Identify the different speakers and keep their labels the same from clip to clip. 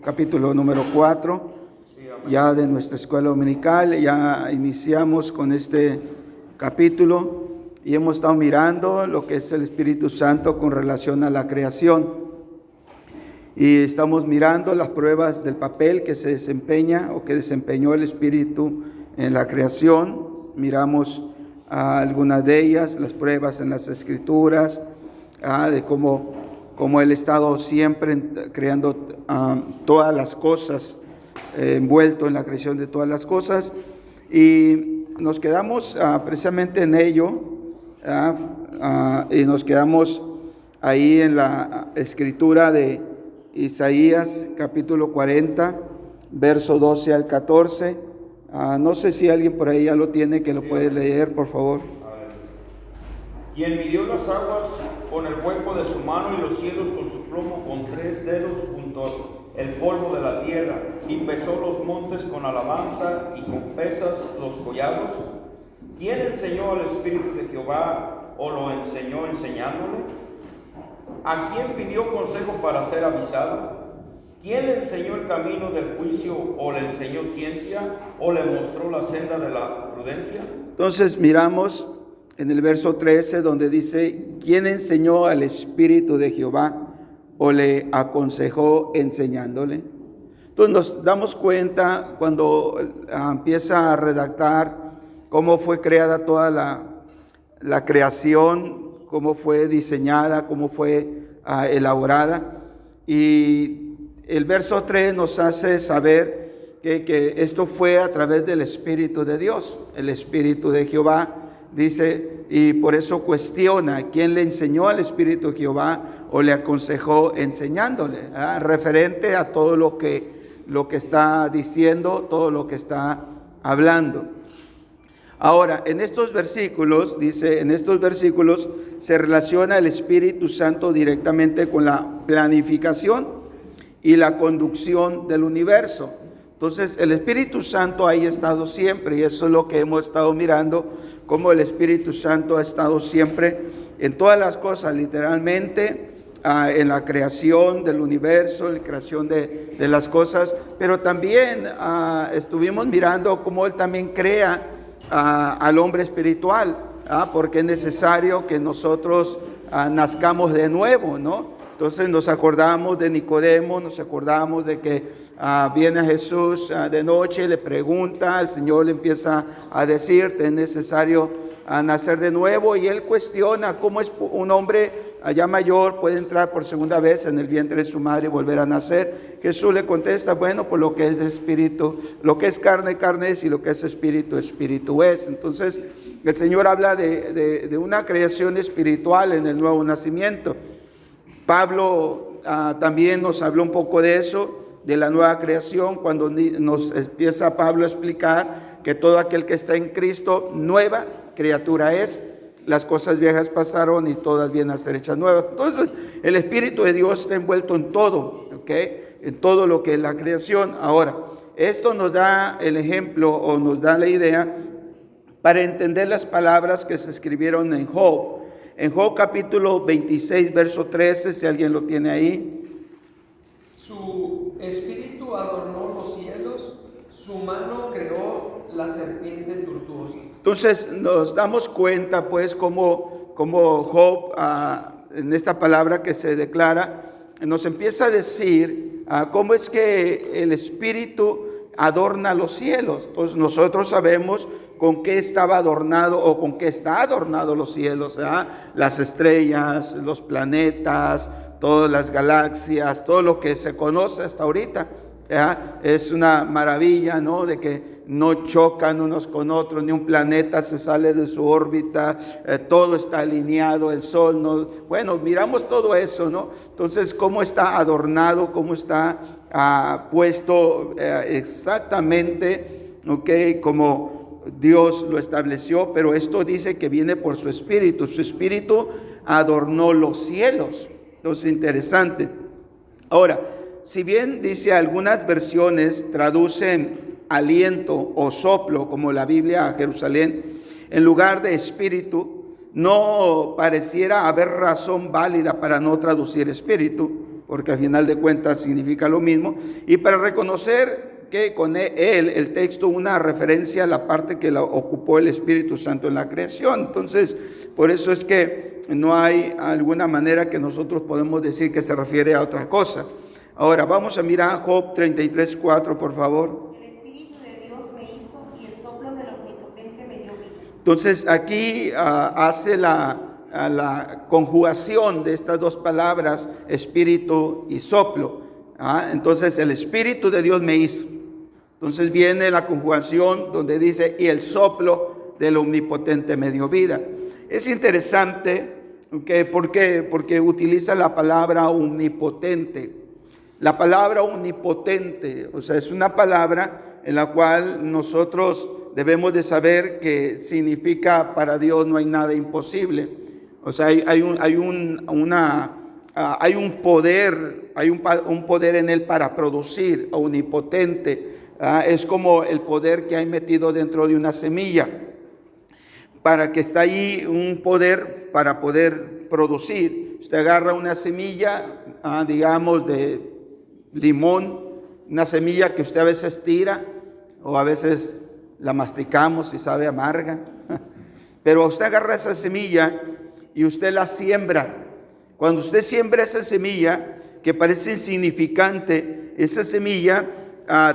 Speaker 1: Capítulo número 4, ya de nuestra escuela dominical. Ya iniciamos con este capítulo y hemos estado mirando lo que es el Espíritu Santo con relación a la creación. Y estamos mirando las pruebas del papel que se desempeña o que desempeñó el Espíritu en la creación. Miramos algunas de ellas, las pruebas en las Escrituras, de cómo Él ha estado siempre creando todas las cosas, envuelto en la creación de todas las cosas. Y nos quedamos precisamente en ello, y nos quedamos ahí en la escritura de Isaías capítulo 40, verso 12 al 14. No sé si alguien por ahí ya lo tiene, que lo puede leer, por favor.
Speaker 2: Quien midió las aguas con el hueco de su mano y los cielos con su plomo, con 3 dedos junto el polvo de la tierra, y pesó los montes con alabanza y con pesas los collados. ¿Quién enseñó al Espíritu de Jehová o lo enseñó enseñándole? ¿A quién pidió consejo para ser avisado? ¿Quién le enseñó el camino del juicio o le enseñó ciencia o le mostró la senda de la prudencia?
Speaker 1: Entonces miramos en el verso 13 donde dice: ¿quién enseñó al Espíritu de Jehová o le aconsejó enseñándole? Entonces nos damos cuenta cuando empieza a redactar cómo fue creada toda la creación, cómo fue diseñada, cómo fue elaborada. Y el verso 3 nos hace saber que esto fue a través del Espíritu de Dios, el Espíritu de Jehová. Dice, y por eso cuestiona: ¿quién le enseñó al Espíritu de Jehová o le aconsejó enseñándole? Referente a todo lo que está diciendo, todo lo que está hablando. Ahora, en estos versículos, dice, en estos versículos se relaciona el Espíritu Santo directamente con la planificación y la conducción del universo. Entonces, el Espíritu Santo ahí ha estado siempre, y eso es lo que hemos estado mirando, cómo el Espíritu Santo ha estado siempre en todas las cosas, literalmente, en la creación del universo, en la creación de las cosas, pero también estuvimos mirando cómo Él también crea al hombre espiritual, porque es necesario que nosotros nazcamos de nuevo, ¿no? Entonces nos acordamos de Nicodemo, nos acordamos de que viene a Jesús de noche, le pregunta, el Señor le empieza a decir: te es necesario nacer de nuevo, y él cuestiona cómo es un hombre ya mayor puede entrar por segunda vez en el vientre de su madre y volver a nacer. Jesús le contesta: bueno, pues lo que es espíritu, lo que es carne, carne es, y lo que es espíritu, espíritu es. Entonces el Señor habla de una creación espiritual en el nuevo nacimiento. Pablo también nos habló un poco de eso, de la nueva creación, cuando nos empieza Pablo a explicar que todo aquel que está en Cristo, nueva criatura es. Las cosas viejas pasaron y todas vienen a ser hechas nuevas. Entonces, el Espíritu de Dios está envuelto en todo, ¿ok? En todo lo que es la creación. Ahora, esto nos da el ejemplo o nos da la idea para entender las palabras que se escribieron en Job. En Job capítulo 26, verso 13, si alguien lo tiene ahí.
Speaker 3: Su espíritu adornó los cielos, su mano creó la serpiente tortuosa.
Speaker 1: Entonces nos damos cuenta pues como Job, en esta palabra que se declara, nos empieza a decir cómo es que el Espíritu adorna los cielos. Entonces nosotros sabemos con qué estaba adornado o con qué está adornado los cielos, las estrellas, los planetas, todas las galaxias, todo lo que se conoce hasta ahorita. Es una maravilla, ¿no? De que no chocan unos con otros, ni un planeta se sale de su órbita, todo está alineado, el sol no. Bueno, miramos todo eso, ¿no? Entonces, cómo está adornado, cómo está puesto exactamente, ¿ok? Como Dios lo estableció, pero esto dice que viene por su Espíritu. Su Espíritu adornó los cielos. Entonces, interesante. Ahora, si bien dice algunas versiones traducen aliento o soplo, como la Biblia a Jerusalén, en lugar de espíritu, no pareciera haber razón válida para no traducir espíritu. porque al final de cuentas significa lo mismo, y para reconocer que con él, el texto, una referencia a la parte que la ocupó el Espíritu Santo en la creación. Entonces, por eso es que no hay alguna manera que nosotros podemos decir que se refiere a otra cosa. Ahora, vamos a mirar Job 33:4, por favor.
Speaker 4: El Espíritu de Dios me hizo y el soplo del Omnipotente me dio vida.
Speaker 1: Entonces, aquí hace la conjugación de estas dos palabras, espíritu y soplo. Entonces, el Espíritu de Dios me hizo. Entonces viene la conjugación donde dice, y el soplo del Omnipotente me dio vida. Es interesante, ¿por qué? Porque utiliza la palabra omnipotente. La palabra omnipotente, o sea, es una palabra en la cual nosotros debemos de saber que significa para Dios no hay nada imposible. O sea, hay un poder en él para producir, omnipotente. Es como el poder que hay metido dentro de una semilla, para que está ahí un poder para poder producir. Usted agarra una semilla, digamos de limón, una semilla que usted a veces tira o a veces la masticamos y sabe amarga, pero usted agarra esa semilla y usted la siembra. Cuando usted siembra esa semilla que parece insignificante, esa semilla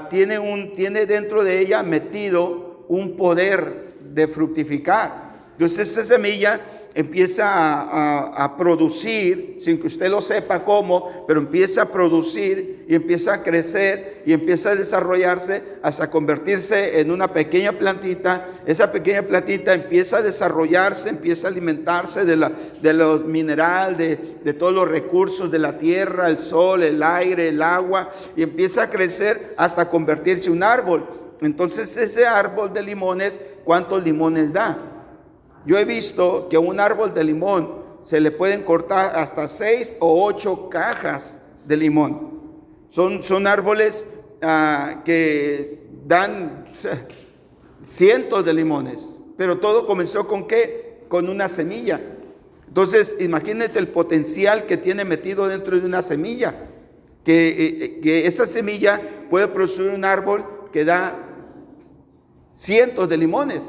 Speaker 1: tiene dentro de ella metido un poder de fructificar. Entonces esa semilla empieza a producir, sin que usted lo sepa cómo, pero empieza a producir y empieza a crecer y empieza a desarrollarse hasta convertirse en una pequeña plantita. Esa pequeña plantita empieza a desarrollarse, empieza a alimentarse de los minerales, de todos los recursos de la tierra, el sol, el aire, el agua, y empieza a crecer hasta convertirse en un árbol. Entonces ese árbol de limones, ¿cuántos limones da? Yo he visto que a un árbol de limón se le pueden cortar hasta 6 o 8 cajas de limón. Son árboles que dan cientos de limones, pero todo comenzó ¿con qué? Con una semilla. Entonces, imagínate el potencial que tiene metido dentro de una semilla, que esa semilla puede producir un árbol que da cientos de limones,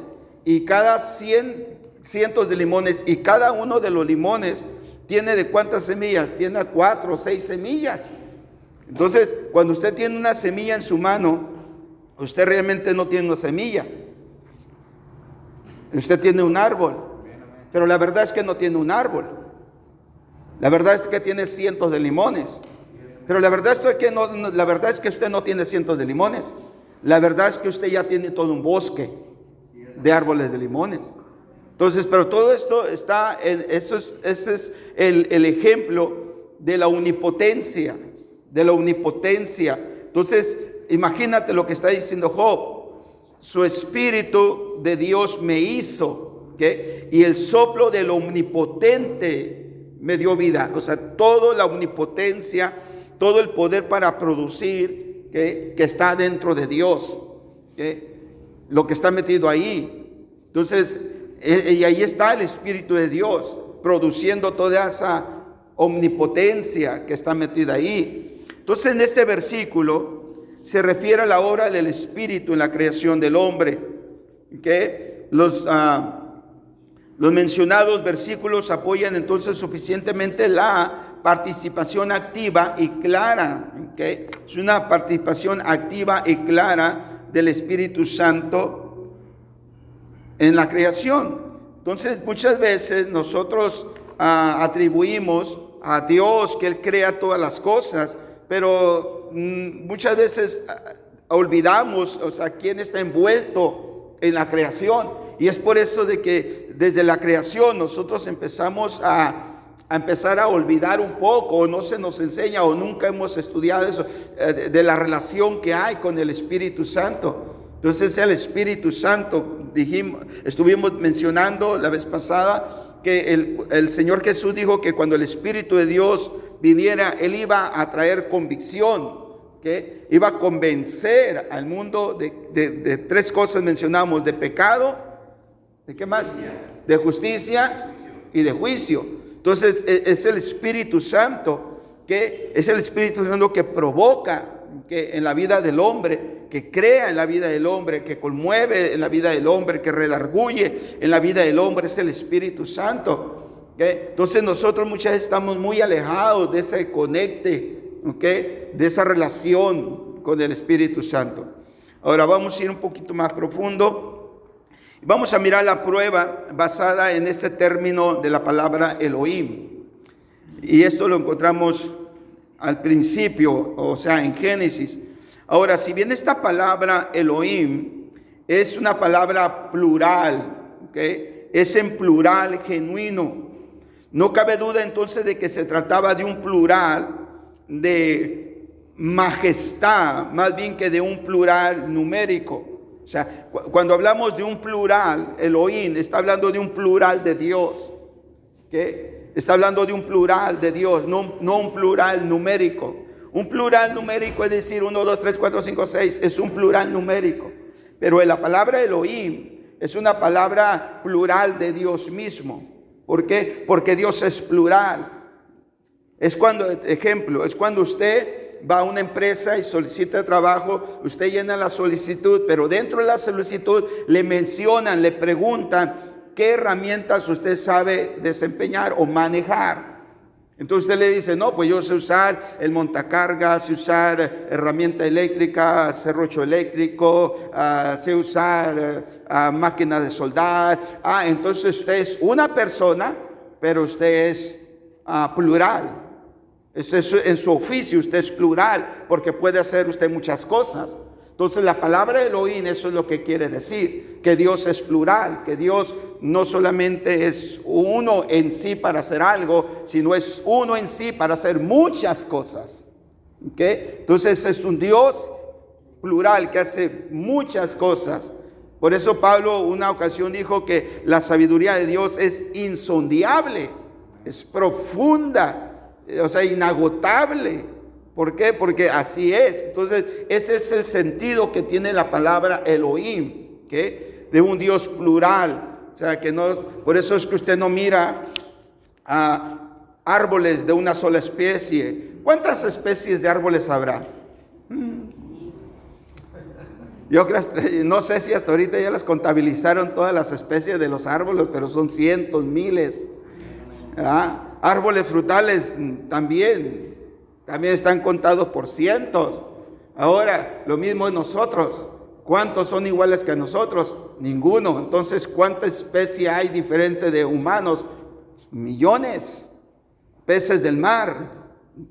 Speaker 1: y cada cientos de limones, y cada uno de los limones tiene ¿de cuántas semillas? Tiene 4 o 6 semillas. Entonces, cuando usted tiene una semilla en su mano, usted realmente no tiene una semilla. Usted tiene un árbol, pero la verdad es que no tiene un árbol. La verdad es que tiene cientos de limones. Pero la verdad es que usted no tiene cientos de limones. La verdad es que usted ya tiene todo un bosque de árboles de limones. Entonces, pero todo esto está, ese es el ejemplo de la omnipotencia, Entonces, imagínate lo que está diciendo Job. Su Espíritu de Dios me hizo, ¿okay? Y el soplo del Omnipotente me dio vida. O sea, toda la omnipotencia, todo el poder para producir, ¿okay? Que está dentro de Dios, ¿okay? Lo que está metido ahí. Entonces, y ahí está el Espíritu de Dios produciendo toda esa omnipotencia que está metida ahí. Entonces, en este versículo se refiere a la obra del Espíritu en la creación del hombre, que los mencionados versículos apoyan entonces suficientemente la participación activa y clara, ¿okay? Es una participación activa y clara del Espíritu Santo en la creación. Entonces, muchas veces nosotros atribuimos a Dios que Él crea todas las cosas, pero muchas veces olvidamos, o sea, quién está envuelto en la creación. Y es por eso de que desde la creación nosotros empezamos a empezar a olvidar un poco, o no se nos enseña, o nunca hemos estudiado eso, de la relación que hay con el Espíritu Santo. Entonces el Espíritu Santo, estuvimos mencionando la vez pasada que el Señor Jesús dijo que cuando el Espíritu de Dios viniera, Él iba a traer convicción, que iba a convencer al mundo de 3 cosas mencionamos: de pecado, ¿de qué más? De justicia y de juicio. Entonces es el Espíritu Santo que es el Espíritu Santo que provoca que en la vida del hombre, que crea en la vida del hombre, que conmueve en la vida del hombre, que redarguye en la vida del hombre, es el Espíritu Santo. ¿Okay? Entonces nosotros muchas veces estamos muy alejados de ese conecte, ¿okay? De esa relación con el Espíritu Santo. Ahora vamos a ir un poquito más profundo. Vamos a mirar la prueba basada en este término de la palabra Elohim. Y esto lo encontramos al principio, o sea, en Génesis. Ahora, si bien esta palabra Elohim es una palabra plural, ¿okay? Es en plural genuino. No cabe duda entonces de que se trataba de un plural de majestad, más bien que de un plural numérico. O sea, cuando hablamos de un plural, Elohim está hablando de un plural de Dios. ¿Okay? Está hablando de un plural de Dios, no un plural numérico. Un plural numérico es decir 1, 2, 3, 4, 5, 6, es un plural numérico. Pero la palabra Elohim es una palabra plural de Dios mismo. ¿Por qué? Porque Dios es plural. Es cuando, ejemplo, es cuando usted va a una empresa y solicita trabajo, usted llena la solicitud, pero dentro de la solicitud le mencionan, le preguntan qué herramientas usted sabe desempeñar o manejar. Entonces usted le dice, no, pues yo sé usar el montacargas, sé usar herramienta eléctrica, serrucho eléctrico, sé usar máquina de soldar. Entonces usted es una persona, pero usted es plural. En su oficio usted es plural, porque puede hacer usted muchas cosas. Entonces la palabra Elohim, eso es lo que quiere decir, que Dios es plural, que Dios no solamente es uno en sí para hacer algo, sino es uno en sí para hacer muchas cosas. ¿Okay? Entonces es un Dios plural que hace muchas cosas. Por eso Pablo una ocasión dijo que la sabiduría de Dios es insondable, es profunda, o sea, inagotable. ¿Por qué? Porque así es. Entonces, ese es el sentido que tiene la palabra Elohim, ¿okay? De un Dios plural. O sea, que no, por eso es que usted no mira a árboles de una sola especie. ¿Cuántas especies de árboles habrá? Yo creo, no sé si hasta ahorita ya las contabilizaron todas las especies de los árboles, pero son cientos, miles. Árboles frutales también están contados por cientos. Ahora, lo mismo en nosotros. ¿Cuántos son iguales que nosotros? Ninguno. Entonces, ¿cuánta especie hay diferente de humanos? Millones. Peces del mar,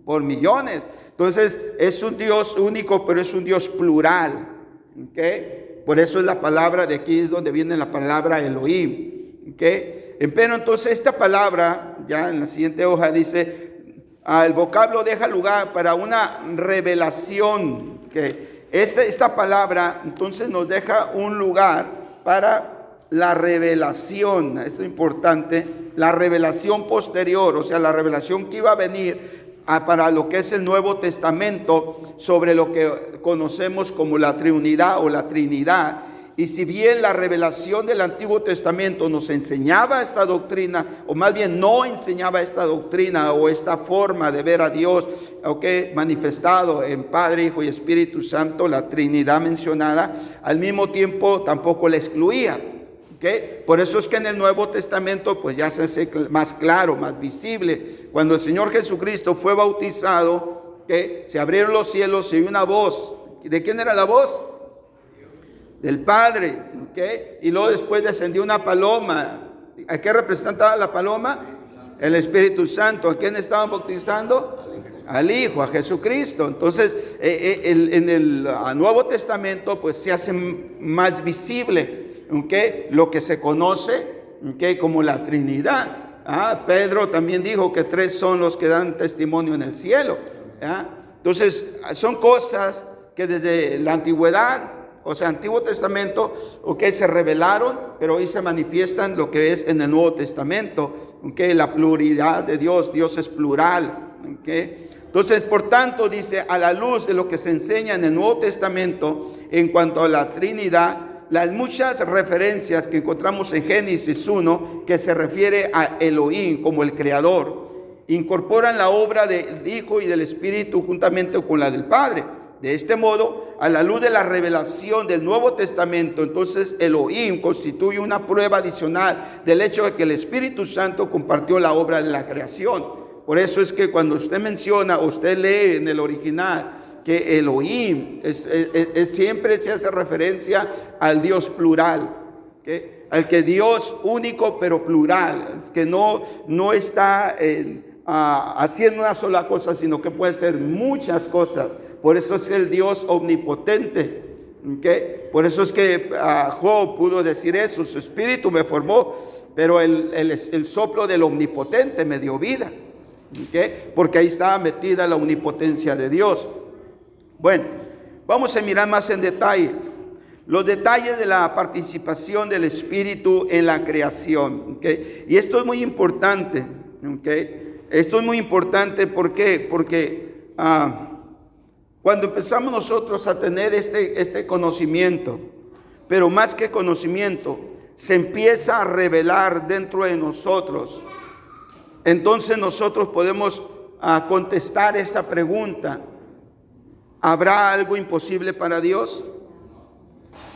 Speaker 1: por millones. Entonces, es un Dios único, pero es un Dios plural. ¿Okay? Por eso es la palabra, de aquí es donde viene la palabra Elohim. ¿Okay? Pero entonces esta palabra, ya en la siguiente hoja dice, el vocablo deja lugar para una revelación. Que esta palabra entonces nos deja un lugar para la revelación. Esto es importante, la revelación posterior, o sea, la revelación que iba a venir para lo que es el Nuevo Testamento sobre lo que conocemos como la Trinidad o la Trinidad. Y si bien la revelación del Antiguo Testamento nos enseñaba esta doctrina, o más bien no enseñaba esta doctrina o esta forma de ver a Dios, manifestado en Padre, Hijo y Espíritu Santo, la Trinidad mencionada, al mismo tiempo tampoco la excluía. Por eso es que en el Nuevo Testamento pues ya se hace más claro, más visible. Cuando el Señor Jesucristo fue bautizado, se abrieron los cielos y oí una voz. ¿De quién era la voz? Del Padre. Y luego después descendió una paloma. ¿A qué representaba la paloma? El Espíritu Santo. ¿A quién estaban bautizando? Al Hijo, a Jesucristo. Entonces en el Nuevo Testamento pues se hace más visible lo que se conoce como la Trinidad. Pedro también dijo que 3 son los que dan testimonio en el cielo. Entonces son cosas que desde la antigüedad, o sea, Antiguo Testamento, se revelaron, pero hoy se manifiestan lo que es en el Nuevo Testamento, la pluralidad de Dios. Dios es plural. Entonces, por tanto, dice, a la luz de lo que se enseña en el Nuevo Testamento en cuanto a la Trinidad, las muchas referencias que encontramos en Génesis 1, que se refiere a Elohim como el creador, incorporan la obra del Hijo y del Espíritu juntamente con la del Padre. De este modo, a la luz de la revelación del Nuevo Testamento, entonces Elohim constituye una prueba adicional del hecho de que el Espíritu Santo compartió la obra de la creación. Por eso es que cuando usted menciona, o usted lee en el original, que Elohim siempre se hace referencia al Dios plural, ¿okay? Al que Dios único pero plural, que no está haciendo una sola cosa, sino que puede ser muchas cosas. Por eso es el Dios omnipotente, ¿okay? Por eso es que Job pudo decir eso: su espíritu me formó, pero el soplo del omnipotente me dio vida, ¿okay? Porque ahí estaba metida la omnipotencia de Dios. Bueno, vamos a mirar más en detalle los detalles de la participación del Espíritu en la creación, ¿okay? Y esto es muy importante, ¿okay? Esto es muy importante, ¿por qué? Porque cuando empezamos nosotros a tener este conocimiento, pero más que conocimiento, se empieza a revelar dentro de nosotros, entonces nosotros podemos contestar esta pregunta: ¿habrá algo imposible para Dios?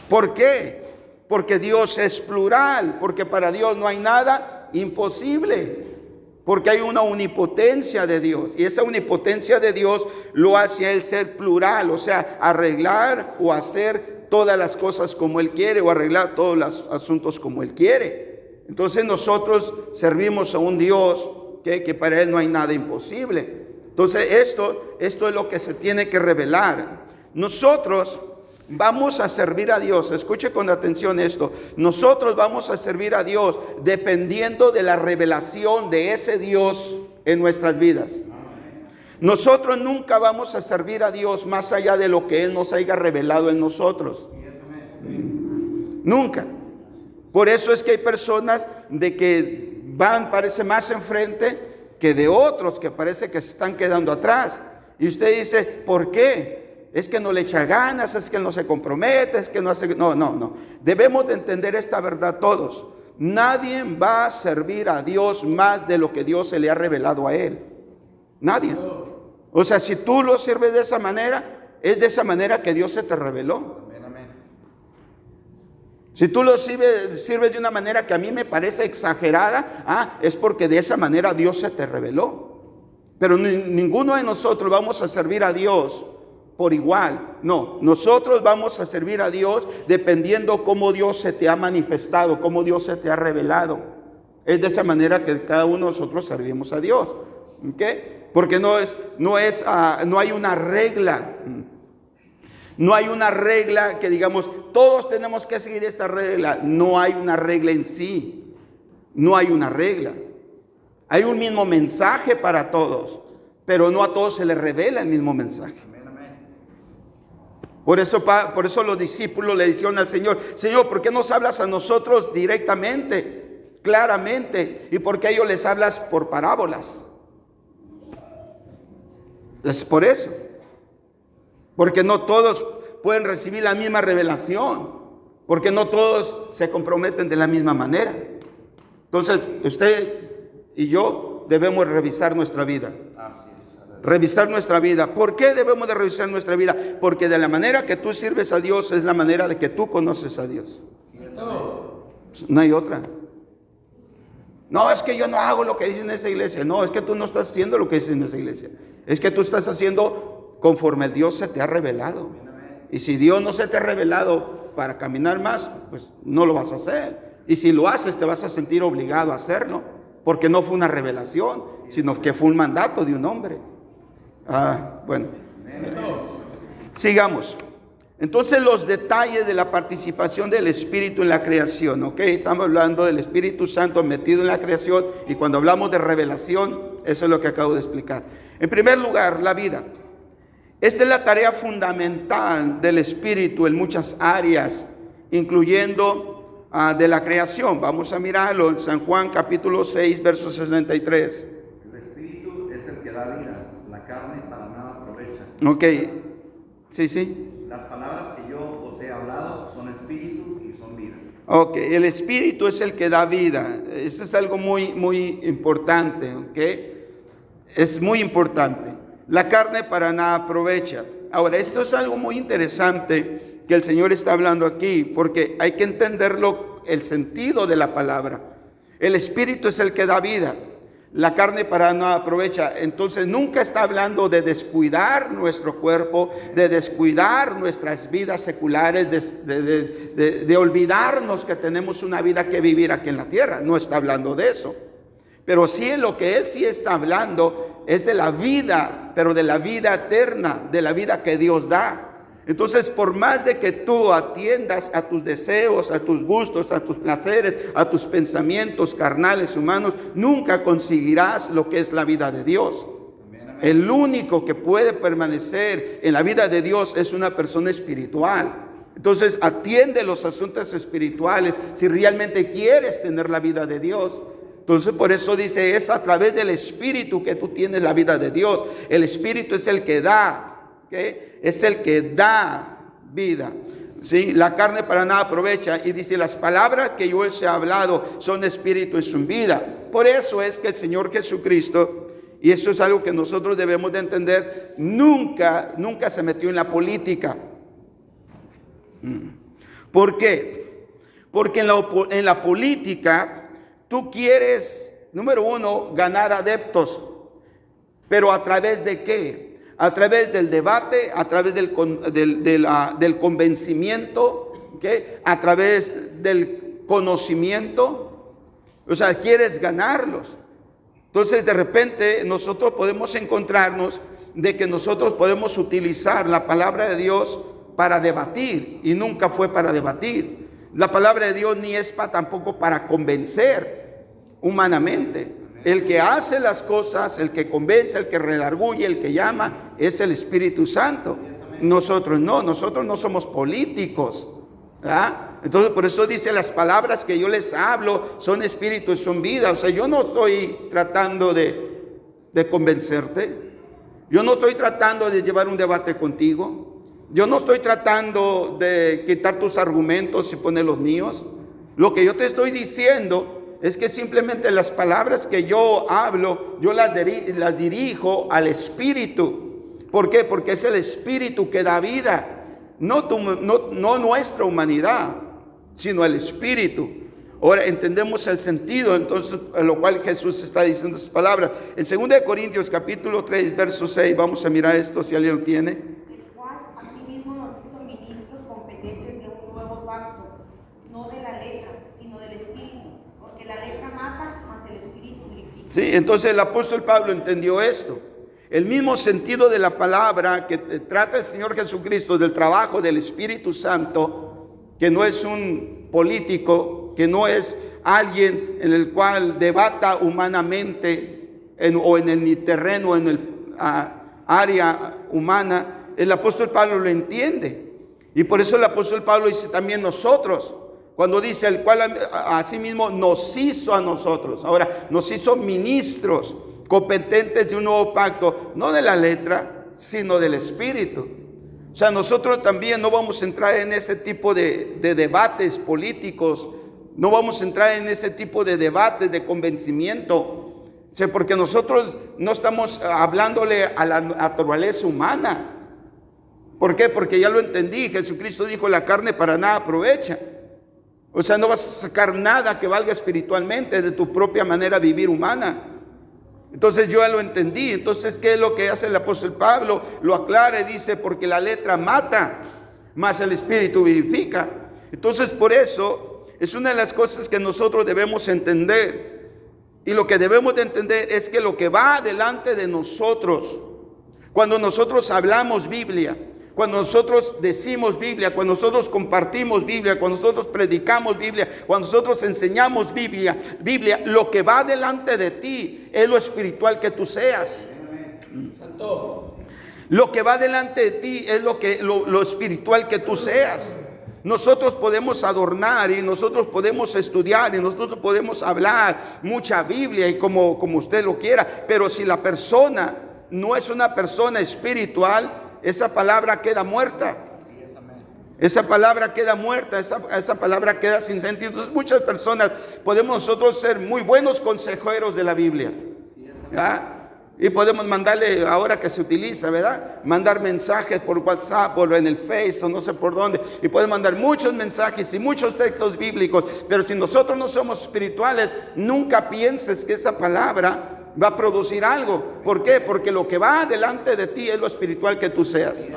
Speaker 1: ¿Por qué? Porque Dios es plural, porque para Dios no hay nada imposible, porque hay una omnipotencia de Dios, y esa omnipotencia de Dios lo hace a Él ser plural, o sea, arreglar o hacer todas las cosas como Él quiere, o arreglar todos los asuntos como Él quiere. Entonces nosotros servimos a un Dios que para Él no hay nada imposible. Entonces esto es lo que se tiene que revelar. Nosotros vamos a servir a Dios, escuche con atención esto, nosotros vamos a servir a Dios dependiendo de la revelación de ese Dios en nuestras vidas. Nosotros nunca vamos a servir a Dios más allá de lo que Él nos haya revelado en nosotros. Nunca. Por eso es que hay personas de que parece más enfrente que de otros que parece que se están quedando atrás. Y usted dice, ¿por qué? Es que no le echa ganas, es que no se compromete, es que no hace... No. Debemos de entender esta verdad todos. Nadie va a servir a Dios más de lo que Dios se le ha revelado a Él. Nadie. O sea, si tú lo sirves de esa manera, es de esa manera que Dios se te reveló. Si tú lo sirves de una manera que a mí me parece exagerada, es porque de esa manera Dios se te reveló. Pero ninguno de nosotros vamos a servir a Dios por igual. No, nosotros vamos a servir a Dios dependiendo cómo Dios se te ha manifestado, cómo Dios se te ha revelado. Es de esa manera que cada uno de nosotros servimos a Dios. ¿Okay? Porque no hay una regla. No hay una regla que digamos, todos tenemos que seguir esta regla. No hay una regla en sí. No hay una regla. Hay un mismo mensaje para todos, pero no a todos se les revela el mismo mensaje. Por eso los discípulos le dijeron al Señor: Señor, ¿por qué nos hablas a nosotros directamente, claramente? ¿Y por qué a ellos les hablas por parábolas? Es por eso. Porque no todos pueden recibir la misma revelación, porque no todos se comprometen de la misma manera. Entonces, usted y yo debemos revisar nuestra vida. Revisar nuestra vida. ¿Por qué debemos de revisar nuestra vida? Porque de la manera que tú sirves a Dios es la manera de que tú conoces a Dios. No hay otra. No, es que yo no hago lo que dice en esa iglesia. No, es que tú no estás haciendo lo que dice en esa iglesia. Es que tú estás haciendo conforme el Dios se te ha revelado. Y si Dios no se te ha revelado para caminar más, pues no lo vas a hacer. Y si lo haces, te vas a sentir obligado a hacerlo, porque no fue una revelación, sino que fue un mandato de un hombre. Bueno, sigamos. Entonces, los detalles de la participación del Espíritu en la creación, ¿ok? Estamos hablando del Espíritu Santo metido en la creación, y cuando hablamos de revelación, eso es lo que acabo de explicar. En primer lugar, la vida. Esta es la tarea fundamental del Espíritu en muchas áreas, incluyendo de la creación. Vamos a mirarlo en San Juan capítulo 6, verso 63.
Speaker 5: El Espíritu es el que da vida, la carne para nada aprovecha.
Speaker 1: Ok, sí.
Speaker 5: Las palabras que yo os he hablado son espíritu y son vida.
Speaker 1: Ok, el Espíritu es el que da vida. Eso es algo muy, muy importante, ¿ok? es muy importante. La carne para nada aprovecha. Ahora, esto es algo muy interesante que el Señor está hablando aquí, porque hay que entenderlo, el sentido de la palabra. El espíritu es el que da vida. La carne para nada aprovecha. Entonces nunca está hablando de descuidar nuestro cuerpo, de descuidar nuestras vidas seculares, de olvidarnos que tenemos una vida que vivir aquí en la tierra. No está hablando de eso. Pero sí, lo que él sí está hablando es de la vida, pero de la vida eterna, de la vida que Dios da. Entonces, por más de que tú atiendas a tus deseos, a tus gustos, a tus placeres, a tus pensamientos carnales humanos, nunca conseguirás lo que es la vida de Dios. El único que puede permanecer en la vida de Dios es una persona espiritual. Entonces, atiende los asuntos espirituales si realmente quieres tener la vida de Dios. Entonces, por eso dice, es a través del Espíritu que tú tienes la vida de Dios. El Espíritu es el que da. ¿Okay? Es el que da vida. ¿Sí? La carne para nada aprovecha. Y dice, las palabras que yo os he hablado son espíritu y son vida. Por eso es que el Señor Jesucristo, y eso es algo que nosotros debemos de entender, nunca se metió en la política. ¿Por qué? Porque en la política tú quieres, número uno, ganar adeptos. ¿Pero a través de qué? A través del debate, a través del convencimiento, ¿okay? A través del conocimiento. O sea, quieres ganarlos. Entonces, de repente, nosotros podemos encontrarnos de que nosotros podemos utilizar la palabra de Dios para debatir, y nunca fue para debatir. La palabra de Dios ni es tampoco para convencer humanamente. El que hace las cosas, el que convence, el que redarguye, el que llama, es el Espíritu Santo. Nosotros no somos políticos. ¿Verdad? Entonces, por eso dice, las palabras que yo les hablo son espíritu y son vida. O sea, yo no estoy tratando de convencerte. Yo no estoy tratando de llevar un debate contigo. Yo no estoy tratando de quitar tus argumentos y poner los míos. Lo que yo te estoy diciendo es que simplemente las palabras que yo hablo, yo las dirijo al Espíritu. ¿Por qué? Porque es el Espíritu que da vida, no nuestra humanidad, sino el Espíritu. Ahora entendemos el sentido, entonces, a lo cual Jesús está diciendo esas palabras. En 2 Corintios capítulo 3, verso 6, vamos a mirar esto si alguien lo tiene.
Speaker 4: El cual asimismo nos hizo ministros competentes de un nuevo pacto, no de la letra, sino del Espíritu. La letra mata, mas el Espíritu vivifica. Sí, entonces el apóstol Pablo entendió esto. El mismo sentido de la palabra que trata el Señor Jesucristo del trabajo del Espíritu Santo, que no es un político, que no es alguien en el cual debata humanamente o en el terreno, en el área humana. El apóstol Pablo lo entiende. Y por eso el apóstol Pablo dice también nosotros. Cuando dice, el cual asimismo nos hizo a nosotros. Ahora, nos hizo ministros competentes de un nuevo pacto, no de la letra, sino del Espíritu. O sea, nosotros también no vamos a entrar en ese tipo de debates políticos, no vamos a entrar en ese tipo de debates de convencimiento. O sea, porque nosotros no estamos hablándole a la naturaleza humana. ¿Por qué? Porque ya lo entendí. Jesucristo dijo, la carne para nada aprovecha. O sea, no vas a sacar nada que valga espiritualmente de tu propia manera de vivir humana. Entonces yo ya lo entendí. Entonces, ¿qué es lo que hace el apóstol Pablo? Lo aclara y dice, porque la letra mata, mas el Espíritu vivifica. Entonces, por eso, es una de las cosas que nosotros debemos entender. Y lo que debemos de entender es que lo que va delante de nosotros, cuando nosotros hablamos Biblia, cuando nosotros decimos Biblia, cuando nosotros compartimos Biblia, cuando nosotros predicamos Biblia, cuando nosotros enseñamos Biblia, lo que va delante de ti es lo espiritual que tú seas.
Speaker 3: Santo.
Speaker 1: Lo que va delante de ti es lo espiritual que tú seas. Nosotros podemos adornar y nosotros podemos estudiar y nosotros podemos hablar mucha Biblia y como usted lo quiera, pero si la persona no es una persona espiritual, esa palabra queda muerta. Esa palabra queda muerta, esa palabra queda sin sentido. Entonces, muchas personas podemos nosotros ser muy buenos consejeros de la Biblia. ¿Ya? Y podemos mandarle, ahora que se utiliza, ¿verdad? Mandar mensajes por WhatsApp, por en el Face, o no sé por dónde. Y podemos mandar muchos mensajes y muchos textos bíblicos. Pero si nosotros no somos espirituales, nunca pienses que esa palabra va a producir algo. ¿Por qué? Porque lo que va delante de ti es lo espiritual que tú seas.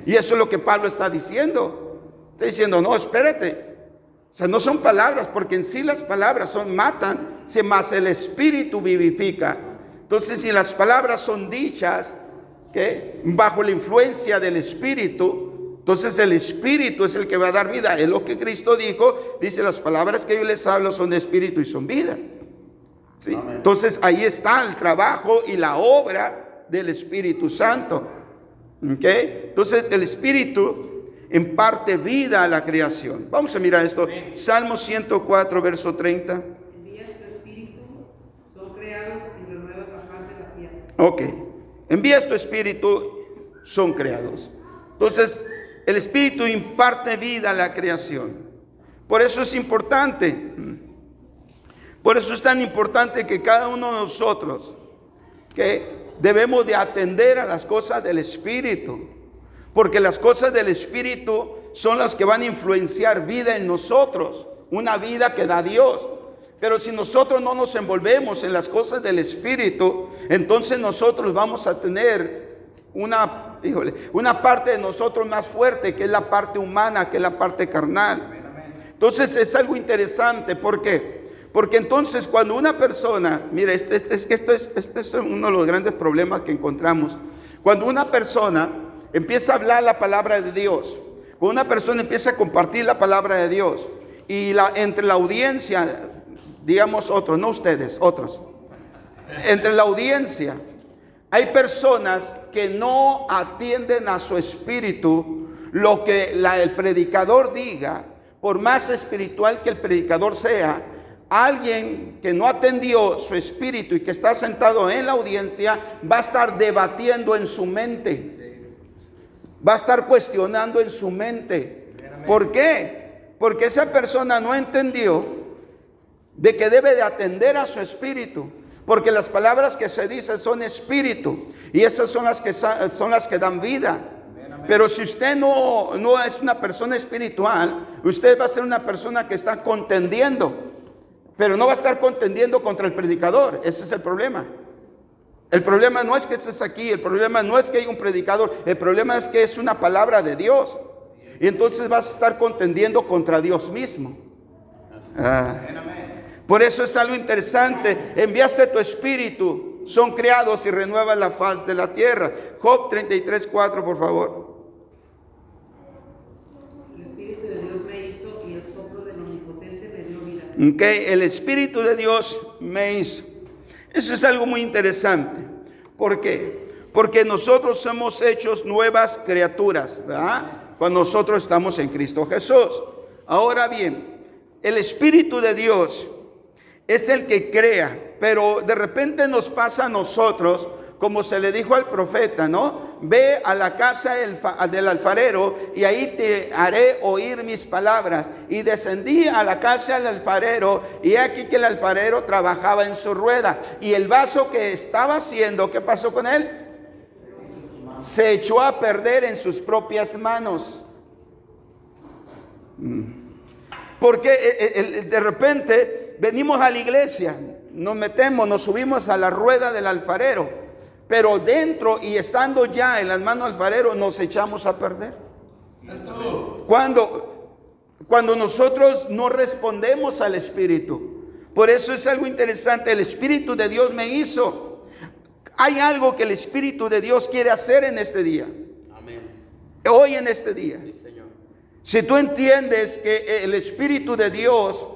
Speaker 1: Y eso es lo que Pablo está diciendo. Está diciendo, no, espérate. O sea, no son palabras, porque en sí las palabras matan, más el espíritu vivifica. Entonces, si las palabras son dichas bajo la influencia del espíritu, entonces el espíritu es el que va a dar vida. Es lo que Cristo dijo. Dice, las palabras que yo les hablo son de espíritu y son vida. ¿Sí? Entonces, ahí está el trabajo y la obra del Espíritu Santo. Entonces, el espíritu imparte vida a la creación. Vamos a mirar esto. Salmo 104, verso 30. Ok, envías tu espíritu, son creados. Entonces, el espíritu imparte vida a la creación. Por eso es importante. Por eso es tan importante que cada uno de nosotros, que debemos de atender a las cosas del espíritu. Porque las cosas del espíritu son las que van a influenciar vida en nosotros. Una vida que da Dios. Pero si nosotros no nos envolvemos en las cosas del espíritu, entonces nosotros vamos a tener una parte de nosotros más fuerte, que es la parte humana, que es la parte carnal. Entonces es algo interesante. ¿Por qué? Porque entonces cuando una persona, mire, este es uno de los grandes problemas que encontramos. Cuando una persona empieza a hablar la palabra de Dios, cuando una persona empieza a compartir la palabra de Dios, y entre la audiencia, digamos otros, no ustedes, otros. Entre la audiencia hay personas que no atienden a su espíritu lo que el predicador diga, por más espiritual que el predicador sea. Alguien que no atendió su espíritu y que está sentado en la audiencia va a estar debatiendo en su mente, va a estar cuestionando en su mente. ¿Por qué? Porque esa persona no entendió de que debe de atender a su espíritu, porque las palabras que se dicen son espíritu, y esas son las que dan vida. Pero si usted no es una persona espiritual, usted va a ser una persona que está contendiendo, pero no va a estar contendiendo contra el predicador. Ese es el problema. El problema no es que estés aquí, el problema no es que haya un predicador, el problema es que es una palabra de Dios, y entonces vas a estar contendiendo contra Dios mismo. Por eso es algo interesante. Enviaste tu espíritu, son creados y renuevas la faz de la tierra. Job 33:4, por favor.
Speaker 6: El espíritu de Dios me hizo y el soplo del omnipotente me dio vida.
Speaker 1: El espíritu de Dios me hizo. Eso es algo muy interesante. ¿Por qué? Porque nosotros somos hechos nuevas criaturas, ¿verdad? Cuando nosotros estamos en Cristo Jesús. Ahora bien, el espíritu de Dios es el que crea, pero de repente nos pasa a nosotros, como se le dijo al profeta, ¿no? Ve a la casa del alfarero y ahí te haré oír mis palabras. Y descendí a la casa del alfarero, y aquí que el alfarero trabajaba en su rueda. Y el vaso que estaba haciendo, ¿qué pasó con él? Se echó a perder en sus propias manos. Porque de repente venimos a la iglesia, nos metemos, nos subimos a la rueda del alfarero, pero dentro y estando ya en las manos del alfarero nos echamos a perder. Cuando nosotros no respondemos al Espíritu. Por eso es algo interesante. El Espíritu de Dios me hizo. Hay algo que el Espíritu de Dios quiere hacer en este día.
Speaker 3: Amén.
Speaker 1: Hoy en este día.
Speaker 3: Sí, Señor.
Speaker 1: Si tú entiendes que el Espíritu de Dios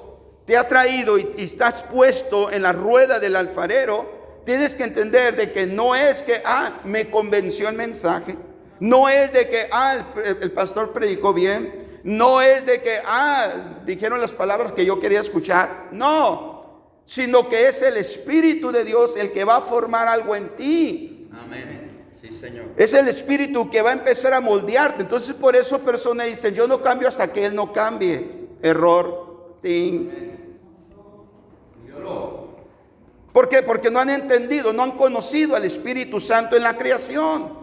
Speaker 1: te ha traído y estás puesto en la rueda del alfarero, tienes que entender de que no es que, me convenció el mensaje. No es de que, el pastor predicó bien. No es de que, dijeron las palabras que yo quería escuchar. No, sino que es el Espíritu de Dios el que va a formar algo en ti.
Speaker 3: Amén. Sí, Señor.
Speaker 1: Es el Espíritu que va a empezar a moldearte. Entonces por eso personas dicen, yo no cambio hasta que Él no cambie. Error. ¿Por qué? Porque no han entendido, no han conocido al Espíritu Santo en la creación.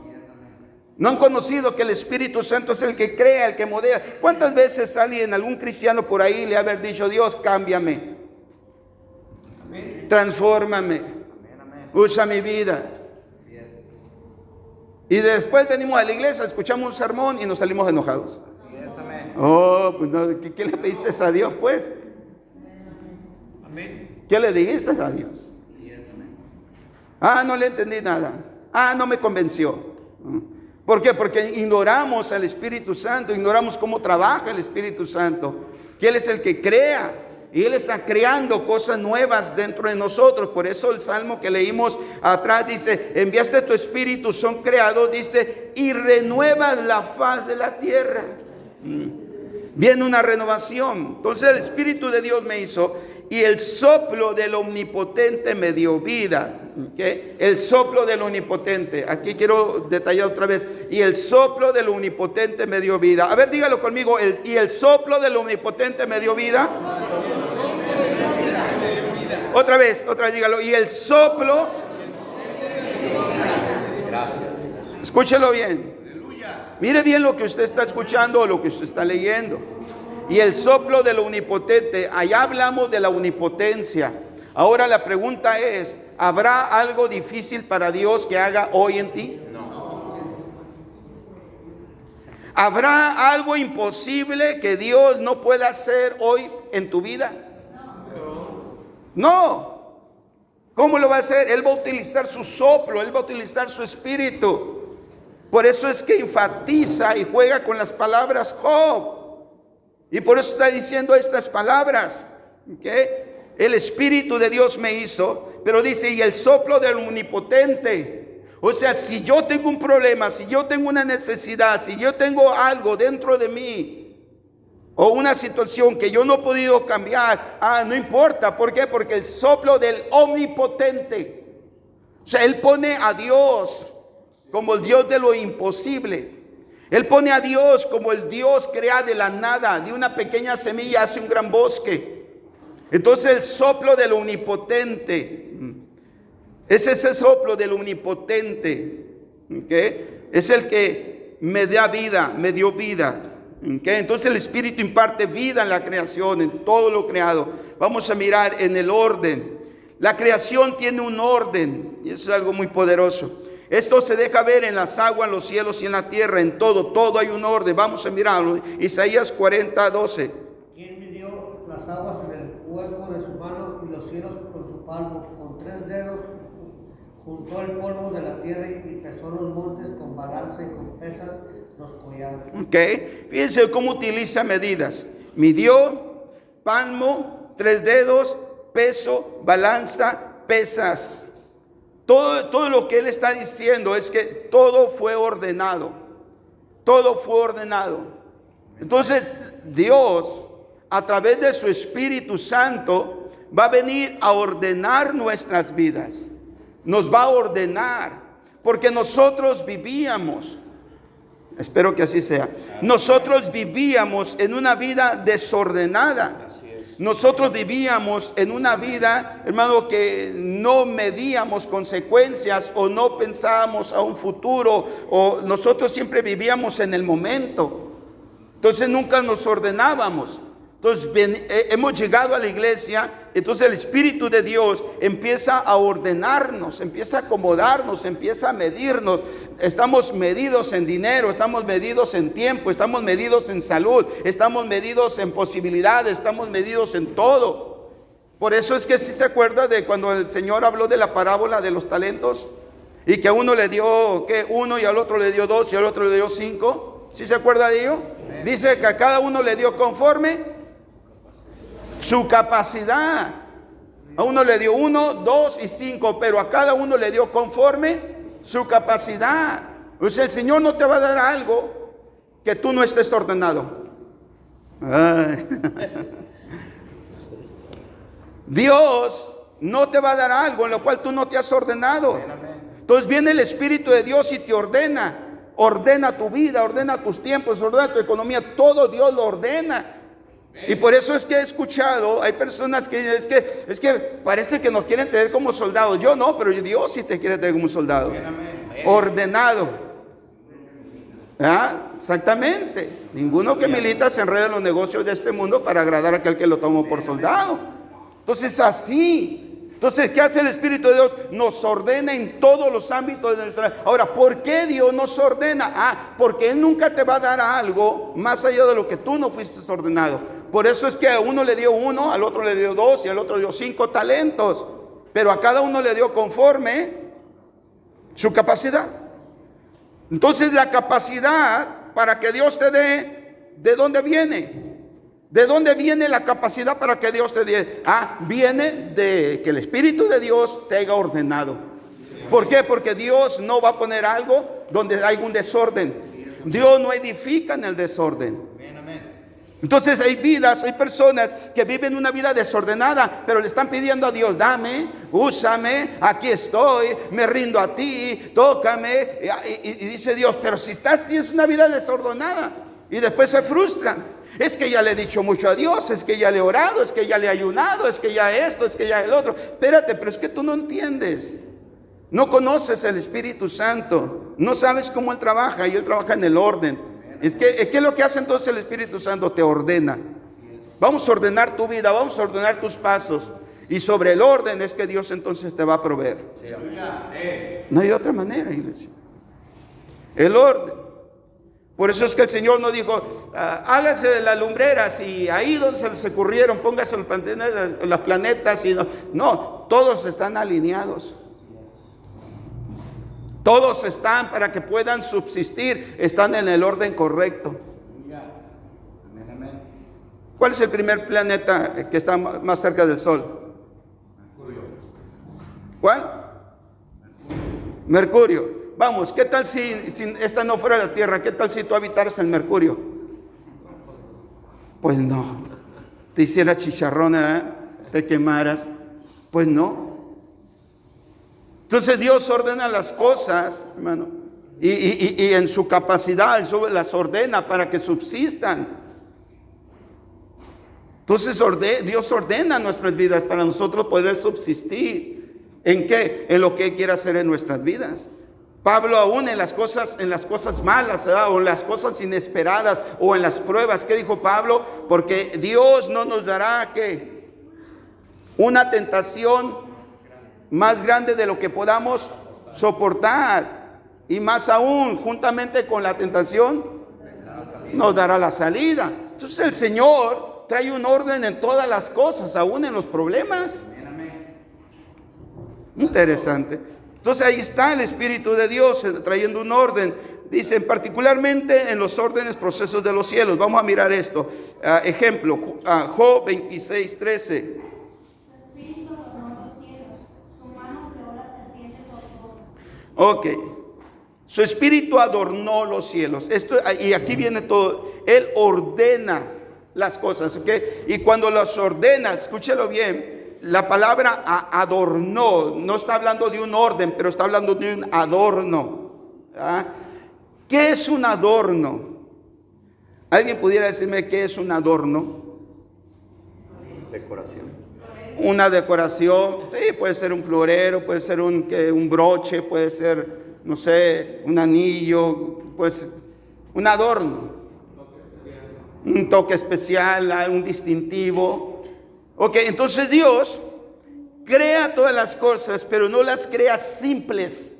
Speaker 1: No han conocido que el Espíritu Santo es el que crea, el que modela. ¿Cuántas veces alguien, algún cristiano por ahí le ha haber dicho, Dios, cámbiame, transfórmame, usa mi vida? Y después venimos a la iglesia, escuchamos un sermón y nos salimos enojados. Oh, pues no, ¿qué le pediste a Dios, pues? ¿Qué le dijiste a Dios? Ah, no le entendí nada. Ah, no me convenció. ¿Por qué? Porque ignoramos al Espíritu Santo, ignoramos cómo trabaja el Espíritu Santo, que Él es el que crea, y Él está creando cosas nuevas dentro de nosotros. Por eso el salmo que leímos atrás dice, enviaste tu Espíritu, son creados, dice, y renuevas la faz de la tierra. Viene una renovación. Entonces el Espíritu de Dios me hizo, y el soplo del Omnipotente me dio vida. ¿Okay? El soplo del Omnipotente. Aquí quiero detallar otra vez. Y el soplo del Omnipotente me dio vida. A ver, dígalo conmigo. Y el soplo del Omnipotente me dio vida. Otra vez, dígalo. Y el soplo.
Speaker 2: Gracias.
Speaker 1: Escúchelo bien. Mire bien lo que usted está escuchando o lo que usted está leyendo. Y el soplo del Omnipotente, allá hablamos de la omnipotencia. Ahora la pregunta es, ¿habrá algo difícil para Dios que haga hoy en ti?
Speaker 2: No.
Speaker 1: ¿Habrá algo imposible que Dios no pueda hacer hoy en tu vida? No. ¿Cómo lo va a hacer? Él va a utilizar su soplo, Él va a utilizar su espíritu. Por eso es que enfatiza y juega con las palabras Job. Y por eso está diciendo estas palabras. ¿Okay? El Espíritu de Dios me hizo, pero dice, y el soplo del Omnipotente. O sea, si yo tengo un problema, si yo tengo una necesidad, si yo tengo algo dentro de mí, o una situación que yo no he podido cambiar, no importa. ¿Por qué? Porque el soplo del Omnipotente. O sea, Él pone a Dios como el Dios de lo imposible. Él pone a Dios como el Dios crea de la nada, de una pequeña semilla hace un gran bosque. Entonces el soplo del Omnipotente, es ese soplo del Omnipotente, ¿okay? Es el que me da vida, me dio vida. ¿Okay? Entonces el Espíritu imparte vida en la creación, en todo lo creado. Vamos a mirar en el orden. La creación tiene un orden, y eso es algo muy poderoso. Esto se deja ver en las aguas, en los cielos y en la tierra, en todo hay un orden. Vamos a mirarlo. Isaías 40:12.
Speaker 7: ¿Quién midió las aguas en el hueco de su mano y los cielos con su palmo? Con 3 dedos juntó el polvo de la tierra y pesó los montes con balanza y con pesas los collados. Ok, fíjense cómo utiliza medidas. Midió, palmo, 3 dedos, peso, balanza, pesas. Todo lo que él está diciendo es que todo fue ordenado. Todo fue ordenado. Entonces Dios, a través de su Espíritu Santo, va a venir a ordenar nuestras vidas. Nos va a ordenar. Porque nosotros vivíamos, espero que así sea, nosotros vivíamos en una vida desordenada. Nosotros vivíamos en una vida, hermano, que no medíamos consecuencias o no pensábamos a un futuro, o nosotros siempre vivíamos en el momento. Entonces nunca nos ordenábamos. Entonces hemos llegado a la iglesia, entonces el Espíritu de Dios empieza a ordenarnos, empieza a acomodarnos, empieza a medirnos. Estamos medidos en dinero, estamos medidos en tiempo, estamos medidos en salud, estamos medidos en posibilidades, estamos medidos en todo. Por eso es que si se acuerda de cuando el Señor habló de la parábola de los talentos, y que a uno le dio 1 y al otro le dio 2 y al otro le dio 5. ¿Sí se acuerda de ello? Dice que a cada uno le dio conforme su capacidad. A uno le dio 1, 2 y 5, pero a cada uno le dio conforme su capacidad. O sea, el Señor no te va a dar algo que tú no estés ordenado. Dios no te va a dar algo en lo cual tú no te has ordenado. Entonces viene el Espíritu de Dios y te ordena. Ordena tu vida, ordena tus tiempos, ordena tu economía. Todo Dios lo ordena.
Speaker 1: Y por eso es que he escuchado, hay personas que dicen, es que parece que nos quieren tener como soldados. Yo no, pero Dios sí te quiere tener como un soldado. Ordenado. ¿Ah? Exactamente. Ninguno que milita se enreda en los negocios de este mundo para agradar a aquel que lo tomó por soldado. Entonces así. Entonces, ¿qué hace el Espíritu de Dios? Nos ordena en todos los ámbitos de nuestra vida. Ahora, ¿por qué Dios nos ordena? Porque Él nunca te va a dar algo más allá de lo que tú no fuiste ordenado. Por eso es que a uno le dio 1, al otro le dio 2 y al otro le dio 5 talentos. Pero a cada uno le dio conforme su capacidad. Entonces, la capacidad para que Dios te dé, ¿de dónde viene? ¿De dónde viene la capacidad para que Dios te dé? Viene de que el Espíritu de Dios te haya ordenado. ¿Por qué? Porque Dios no va a poner algo donde hay un desorden. Dios no edifica en el desorden. Entonces hay vidas, hay personas que viven una vida desordenada, pero le están pidiendo a Dios, dame, úsame, aquí estoy, me rindo a ti, tócame. Y dice Dios, pero si tienes una vida desordenada, y después se frustran. Es que ya le he dicho mucho a Dios, es que ya le he orado, es que ya le he ayunado, es que ya esto, es que ya el otro. Espérate, pero es que tú no entiendes. No conoces el Espíritu Santo. No sabes cómo Él trabaja, y Él trabaja en el orden. ¿Qué es lo que hace entonces el Espíritu Santo? Te ordena. Vamos a ordenar tu vida, vamos a ordenar tus pasos. Y sobre el orden es que Dios entonces te va a proveer. No hay otra manera, iglesia. El orden. Por eso es que el Señor no dijo, hágase las lumbreras y ahí donde se les ocurrieron, póngase los planetas. Y no, todos están alineados. Todos están para que puedan subsistir, están en el orden correcto. ¿Cuál es el primer planeta que está más cerca del Sol? ¿Cuál? Mercurio. Vamos, ¿qué tal si esta no fuera la Tierra? ¿Qué tal si tú habitaras en Mercurio? Pues no. Te hicieras chicharrón, te quemaras. Pues no. Entonces Dios ordena las cosas, hermano. Y en su capacidad, las ordena para que subsistan. Entonces Dios ordena nuestras vidas para nosotros poder subsistir. ¿En qué? En lo que Él quiere hacer en nuestras vidas. Pablo aún en las cosas malas, o en las cosas inesperadas, o en las pruebas, ¿qué dijo Pablo? Porque Dios no nos dará ¿qué? Una tentación más grande de lo que podamos soportar, y más aún, juntamente con la tentación, nos dará la salida. Entonces el Señor trae un orden en todas las cosas, aún en los problemas. Interesante. Entonces ahí está el Espíritu de Dios trayendo un orden. Dicen particularmente en los órdenes, procesos de los cielos. Vamos a mirar esto. Ejemplo, Job 26:13. Ok. Su espíritu adornó los cielos. Y aquí viene todo. Él ordena las cosas. ¿Okay? Y cuando las ordena, escúchelo bien. La palabra adornó, no está hablando de un orden, pero está hablando de un adorno. ¿Qué es un adorno? ¿Alguien pudiera decirme qué es un adorno?
Speaker 2: Decoración.
Speaker 1: Una decoración, sí, puede ser un florero, puede ser un broche, puede ser, no sé, un anillo, pues un adorno. Un toque especial, un distintivo. Ok, entonces Dios crea todas las cosas, pero no las crea simples.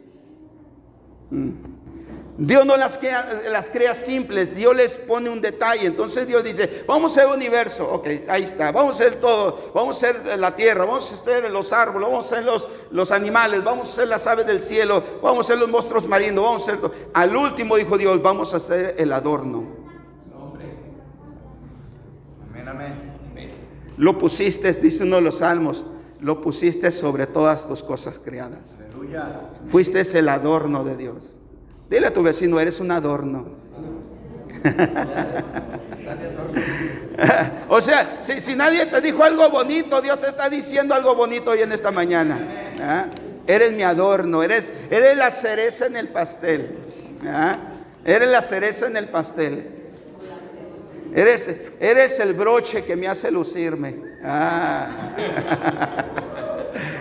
Speaker 1: Dios no las crea simples, Dios les pone un detalle. Entonces Dios dice, vamos a hacer el universo, ok, ahí está, vamos a hacer todo, vamos a hacer la tierra, vamos a hacer los árboles, vamos a hacer los animales, vamos a hacer las aves del cielo, vamos a hacer los monstruos marinos, vamos a hacer todo. Al último dijo Dios, vamos a hacer el adorno.
Speaker 5: Amén, amén.
Speaker 1: Lo pusiste, dice uno de los salmos, lo pusiste sobre todas tus cosas creadas.
Speaker 5: Aleluya.
Speaker 1: Fuiste el adorno de Dios. Dile a tu vecino, eres un adorno. O sea, si nadie te dijo algo bonito, Dios te está diciendo algo bonito hoy en esta mañana. Eres mi adorno, eres la cereza en el pastel. Eres la cereza en el pastel. Eres el broche que me hace lucirme.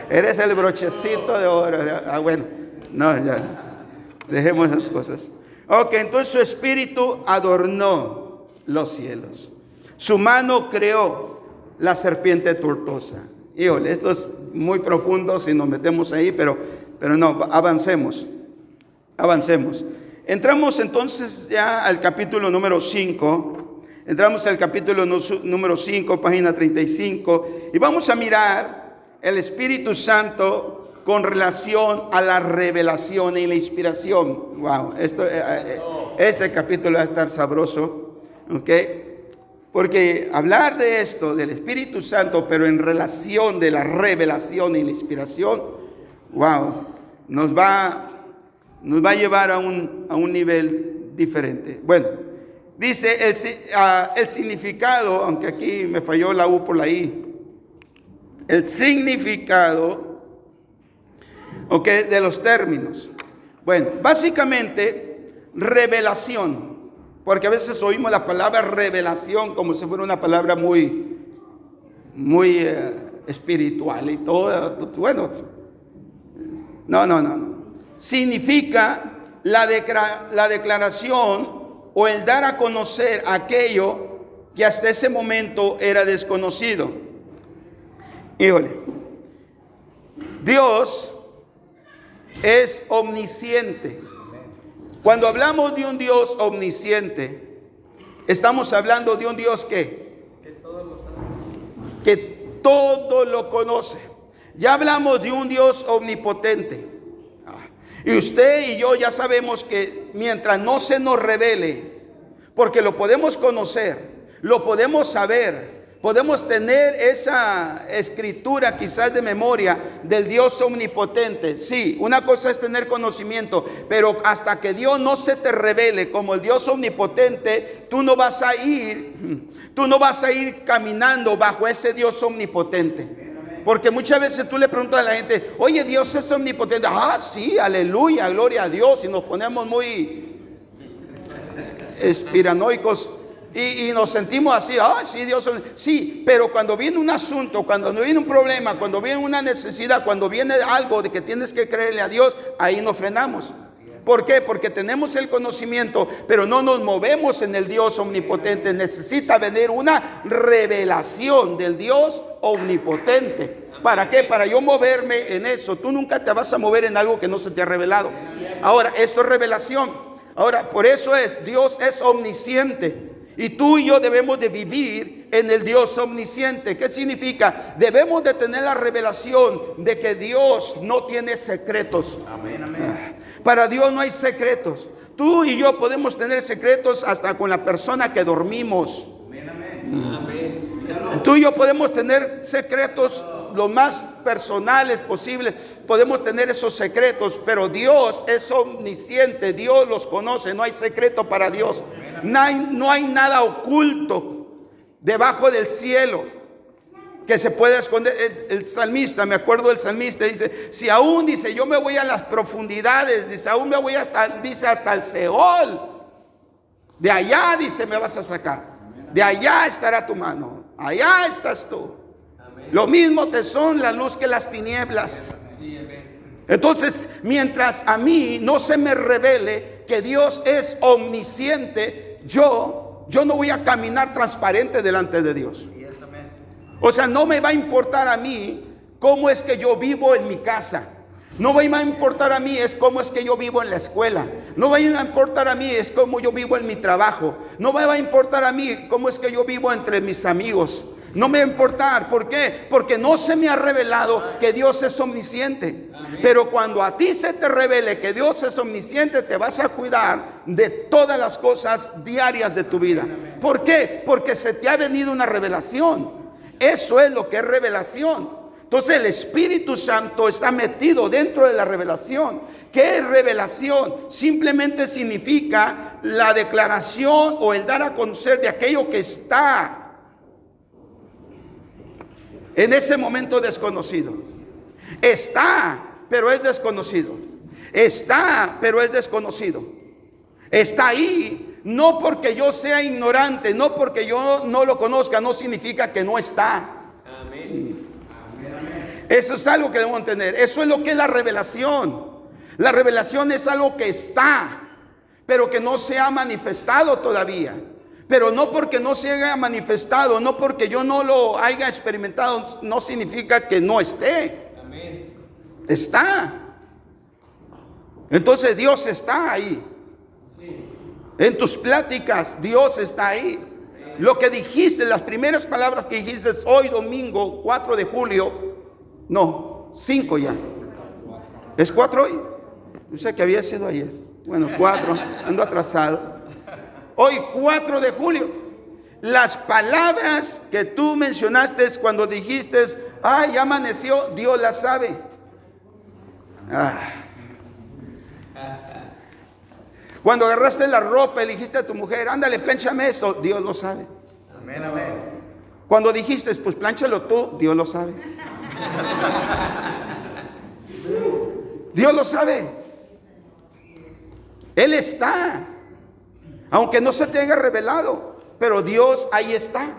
Speaker 1: Eres el brochecito de oro. Bueno, no, ya. Dejemos esas cosas. Ok, entonces su espíritu adornó los cielos. Su mano creó la serpiente tortosa. Híjole, esto es muy profundo si nos metemos ahí, pero no, avancemos. Entramos entonces ya al capítulo número 5. Entramos al capítulo número 5, página 35. Y vamos a mirar el Espíritu Santo con relación a la revelación y la inspiración. Wow, este capítulo va a estar sabroso. ¿Ok? Porque hablar de esto, del Espíritu Santo, pero en relación de la revelación y la inspiración, wow, nos va a llevar a un nivel diferente. Bueno, dice el significado, aunque aquí me falló la U por la I, el significado, ok, de los términos. Bueno, básicamente, revelación. Porque a veces oímos la palabra revelación como si fuera una palabra muy espiritual y todo. Bueno, no. Significa la declaración o el dar a conocer aquello que hasta ese momento era desconocido. Híjole, Dios es omnisciente. Cuando hablamos de un Dios omnisciente, estamos hablando de un Dios que todo lo conoce. Ya hablamos de un Dios omnipotente. Y usted y yo ya sabemos que mientras no se nos revele, porque lo podemos conocer, lo podemos saber, podemos tener esa escritura quizás de memoria del Dios omnipotente. Sí, una cosa es tener conocimiento, pero hasta que Dios no se te revele como el Dios omnipotente, tú no vas a ir caminando bajo ese Dios omnipotente. Porque muchas veces tú le preguntas a la gente, oye, Dios es omnipotente. Ah, sí, aleluya, gloria a Dios. Y nos ponemos muy espiranoicos. Y nos sentimos así, sí, Dios. Sí, pero cuando viene un asunto, cuando viene un problema, cuando viene una necesidad, cuando viene algo de que tienes que creerle a Dios, ahí nos frenamos. ¿Por qué? Porque tenemos el conocimiento, pero no nos movemos en el Dios omnipotente. Necesita venir una revelación del Dios omnipotente. ¿Para qué? Para yo moverme en eso. Tú nunca te vas a mover en algo que no se te ha revelado. Ahora, esto es revelación. Ahora, por eso Dios es omnisciente. Y tú y yo debemos de vivir en el Dios omnisciente. ¿Qué significa? Debemos de tener la revelación de que Dios no tiene secretos. Amén. Para Dios no hay secretos. Tú y yo podemos tener secretos hasta con la persona que dormimos. Amén. Tú y yo podemos tener secretos lo más personales posibles. Podemos tener esos secretos, pero Dios es omnisciente. Dios los conoce. No hay secreto para Dios. No hay nada oculto debajo del cielo que se pueda esconder. El salmista, me acuerdo del salmista, dice, si aún, dice, yo me voy a las profundidades, dice, aún me voy hasta el Seol, de allá, dice, me vas a sacar, de allá estará tu mano, allá estás tú. Lo mismo te son la luz que las tinieblas. Entonces, mientras a mí no se me revele que Dios es omnisciente, yo no voy a caminar transparente delante de Dios. O sea, no me va a importar a mí cómo es que yo vivo en mi casa. No va a importar a mí es cómo es que yo vivo en la escuela. No va a importar a mí es cómo yo vivo en mi trabajo. No me va a importar a mí cómo es que yo vivo entre mis amigos. No me va a importar. ¿Por qué? Porque no se me ha revelado que Dios es omnisciente. Pero cuando a ti se te revele que Dios es omnisciente, te vas a cuidar de todas las cosas diarias de tu vida. ¿Por qué? Porque se te ha venido una revelación. Eso es lo que es revelación. Entonces el Espíritu Santo está metido dentro de la revelación. ¿Qué es revelación? Simplemente significa la declaración o el dar a conocer de aquello que está en ese momento desconocido. Está, pero es desconocido. Está, pero es desconocido. Está ahí, No porque yo sea ignorante, no porque yo no lo conozca, no significa que no está.
Speaker 3: Amén.
Speaker 1: Eso es algo que debemos entender. Eso es lo que es la revelación. La revelación es algo que está, pero que no se ha manifestado todavía. Pero no porque no se haya manifestado, no porque yo no lo haya experimentado, no significa que no esté.
Speaker 3: Amén.
Speaker 1: Está. Entonces Dios está ahí. En tus pláticas Dios está ahí. Lo que dijiste, las primeras palabras que dijiste hoy domingo 4 de julio, no, 5 ya. ¿Es 4 hoy? Yo sé que había sido ayer. Bueno, 4, ando atrasado. Hoy 4 de julio. Las palabras que tú mencionaste cuando dijiste, ay, ya amaneció, Dios las sabe. Cuando agarraste la ropa y dijiste a tu mujer, ándale, plánchame eso, Dios lo sabe.
Speaker 5: Amén, amén.
Speaker 1: Cuando dijiste, pues plánchalo tú, Dios lo sabe. Dios lo sabe. Él está. Aunque no se te haya revelado, pero Dios ahí está.